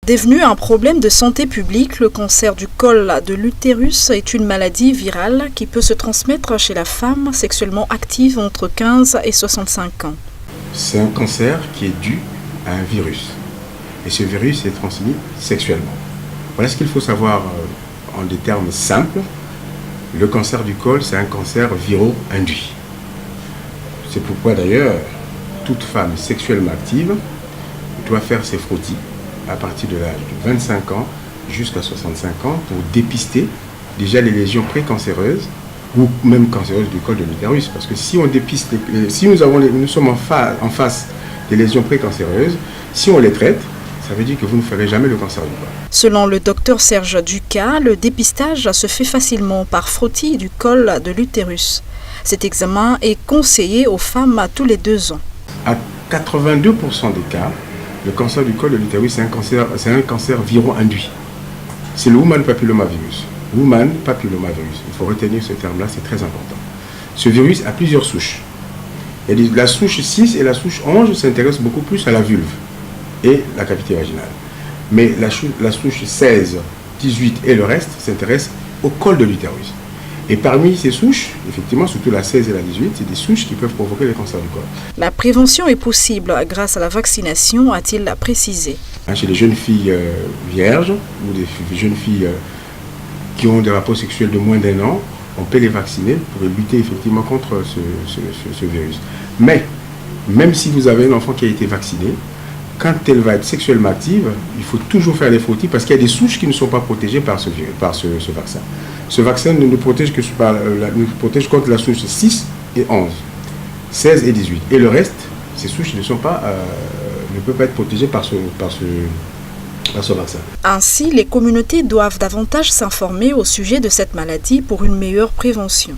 Devenu un problème de santé publique, le cancer du col de l'utérus est une maladie virale qui peut se transmettre chez la femme sexuellement active entre 15 et 65 ans. C'est un cancer qui est dû à un virus. Et ce virus est transmis sexuellement. Voilà ce qu'il faut savoir en des termes simples. Le cancer du col, c'est un cancer viro-induit. C'est pourquoi d'ailleurs, toute femme sexuellement active doit faire ses frottis à partir de l'âge de 25 ans jusqu'à 65 ans pour dépister déjà les lésions précancéreuses ou même cancéreuses du col de l'utérus. Parce que si on dépiste, si nous sommes en face des lésions précancéreuses, si on les traite, ça veut dire que vous ne ferez jamais le cancer du col. Selon le docteur Serge Ducas, le dépistage se fait facilement par frottis du col de l'utérus. Cet examen est conseillé aux femmes à tous les 2 ans. À 82% des cas, le cancer du col de l'utérus, c'est un cancer viro-induit. C'est le human papillomavirus. Human papillomavirus. Il faut retenir ce terme-là, c'est très important. Ce virus a plusieurs souches. La souche 6 et la souche 11 s'intéressent beaucoup plus à la vulve et la cavité vaginale. Mais la souche 16, 18 et le reste s'intéressent au col de l'utérus. Et parmi ces souches, effectivement, surtout la 16 et la 18, c'est des souches qui peuvent provoquer le cancer du col. La prévention est possible grâce à la vaccination, a-t-il précisé. Chez les jeunes filles vierges ou des jeunes filles qui ont des rapports sexuels de moins d'1 an, on peut les vacciner pour lutter effectivement contre ce virus. Mais, même si vous avez un enfant qui a été vacciné, quand elle va être sexuellement active, il faut toujours faire des frottis parce qu'il y a des souches qui ne sont pas protégées par ce vaccin. Ce vaccin ne nous protège contre la souche 6 et 11, 16 et 18. Et le reste, ces souches ne peuvent pas être protégées par ce vaccin. Ainsi, les communautés doivent davantage s'informer au sujet de cette maladie pour une meilleure prévention.